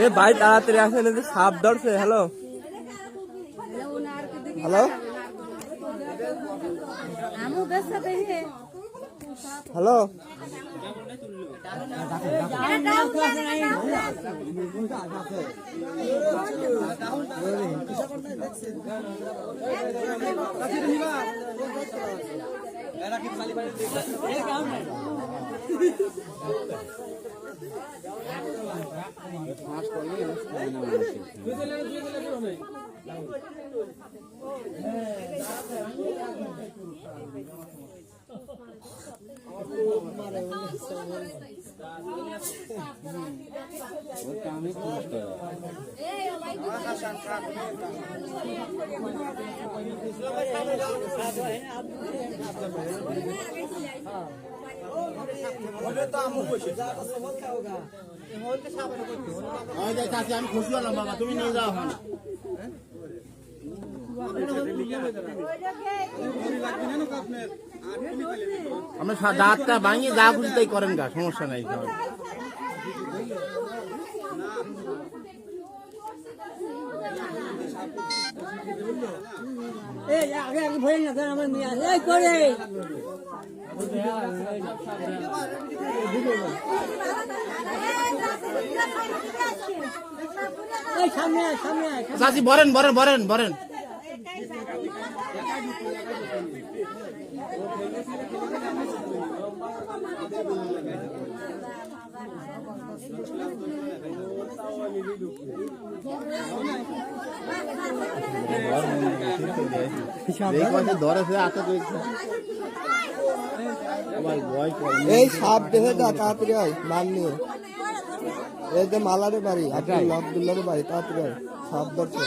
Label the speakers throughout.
Speaker 1: এ ভাই তাড়াতাড়ি আসেন, সাপ ধরছে। হ্যালো হ্যালো হ্যালো আমি খুশি হলাম বাবা, তুমি নিয়ে যাও। আমরা দাঁতটা ভাঙিয়ে যা খুশি তাই করেন গা, সমস্যা নাই। চাচি বরেন বরেন বরেন বরেন। এই সাপ দেখে যা তাড়াতাড়ি হয়, মান নিয়ে এই যে মালারে বাড়ি, আব্দুল্লার বাড়ি, তাড়াতাড়ি হয়, সাপ ধরছে।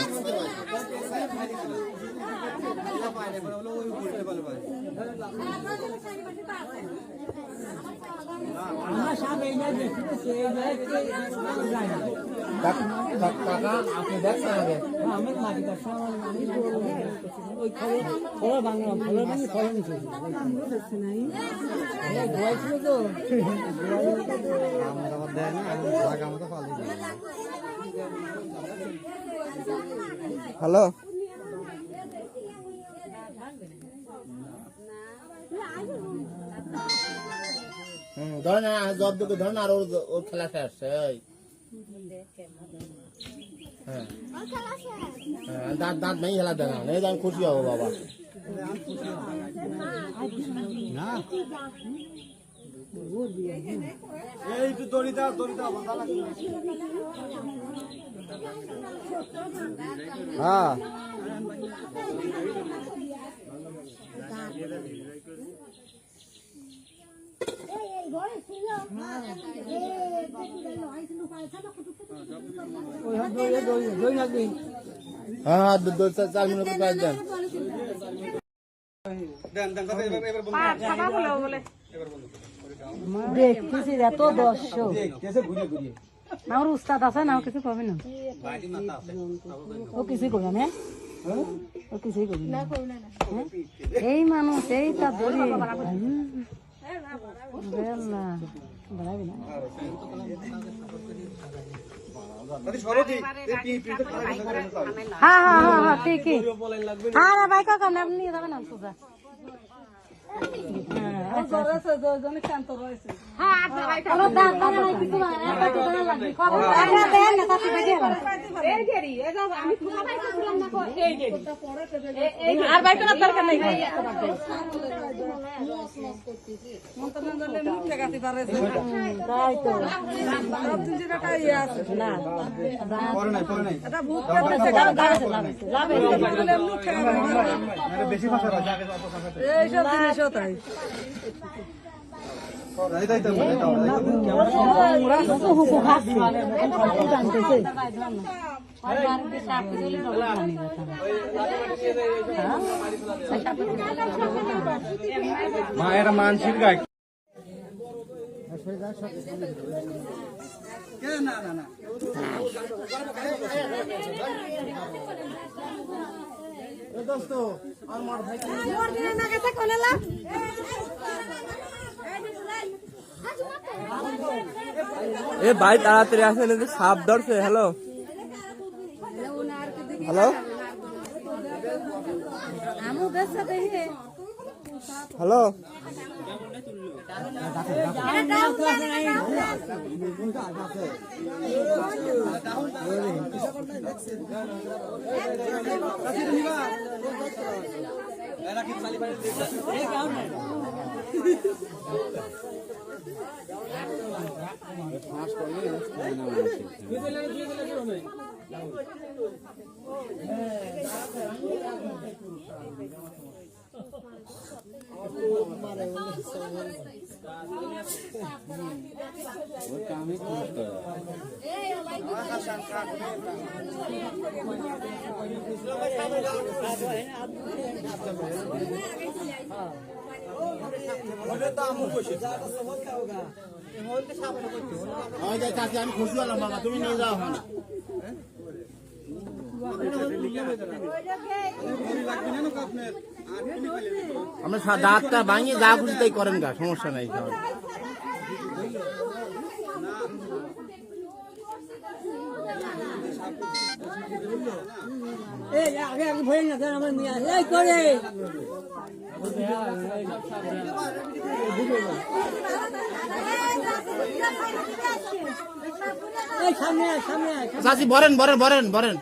Speaker 1: হ্যালো ধরেন জব্দকে ধরেন, আর ওর খেলা শেষ। হ্যাঁ দাঁত দাঁত নেই খেলা দেন, আমি খুশি হবো বাবা। হ্যাঁ হ্যাঁ 4 মিনিট দেন।
Speaker 2: দেখতেছি এত দর্শক, আমার উস্তাদ আছে না, কিছু পাবে না, ও কিছুই করবে না, ও কিছুই করবে না। এই মানুষ এই তার ধরে হ্যাঁ হ্যাঁ হ্যাঁ হ্যাঁ ঠিকই। হ্যাঁ ভাই কাকা নাম নিয়ে যাবেন না সোজা। বাড়িতে সাপ দিলে রোগ জানি না
Speaker 3: মায়ের মানসিক গায়
Speaker 1: এ ভাই তাড়াতাড়ি আসেন, এই যে সাপ ধরছে। হ্যালো হ্যালো হ্যালো,
Speaker 3: আমি খুশি হলাম বাবা, তুমি নিয়ে যাও। আমরা দাঁতটা ভাঙিয়ে যা খুশি তাই করেন গা, সমস্যা নাই। চাচি বরেন বরেন বরেন বরেন।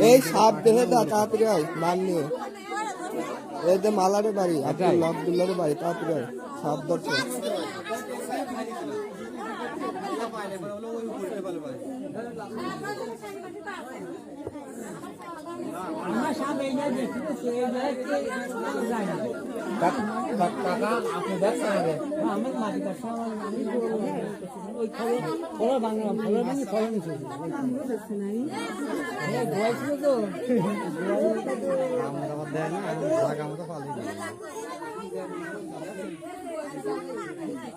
Speaker 1: এই সাপ দেখে যা তাড়াতাড়ি আয়, মান নিয়ে। এই যে মালারে বাড়ি, আব্দুল্লাহর বাড়ি, তাড়াতাড়ি আয়, সাপ ধরছে।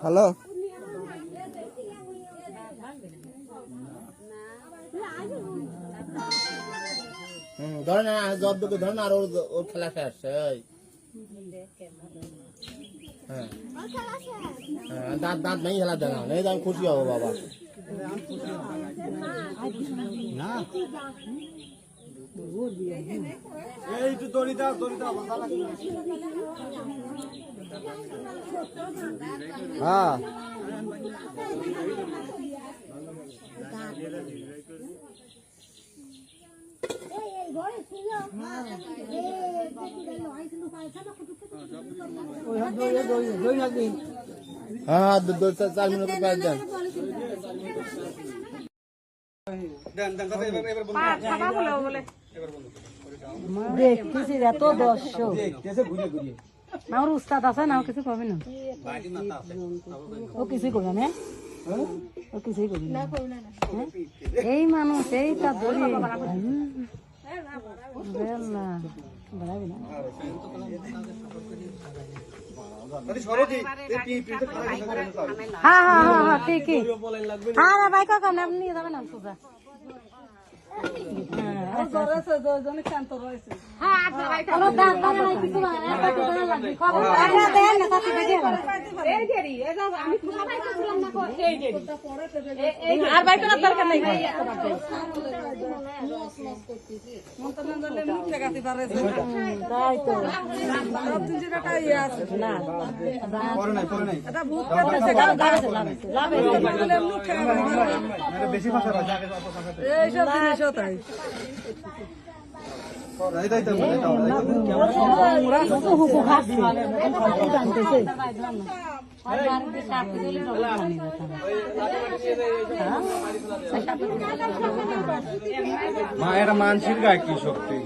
Speaker 1: হ্যালো
Speaker 3: ধরেন জব্দকে ধরেন, আর ওর খেলা শেষ। হ্যাঁ হ্যাঁ, দাঁত দাঁত নেই খেলা দেন, এই আমি খুশি হবো বাবা।
Speaker 1: হ্যাঁ
Speaker 3: হ্যাঁ 4 মিনিট পর দেন।
Speaker 2: দেখতেছি এত দর্শক, আমার উস্তাদ আছে না, কিছু পাবে না, ও কিছুই করবে না, ও কিছুই করবে না। এই মানুষ এই তার ধরে হ্যাঁ হ্যাঁ হ্যাঁ হ্যাঁ ঠিকই। হ্যাঁ ভাই কাকা নাম নিয়ে যাবেন না সোজা। আর ভাই কোনো দরকার নাই, তাই তো এইসব জিনিসও তাই। হুকু খাচ্ছে টানতেছে
Speaker 4: মা এটা মানসির গায়ে কি শক্তি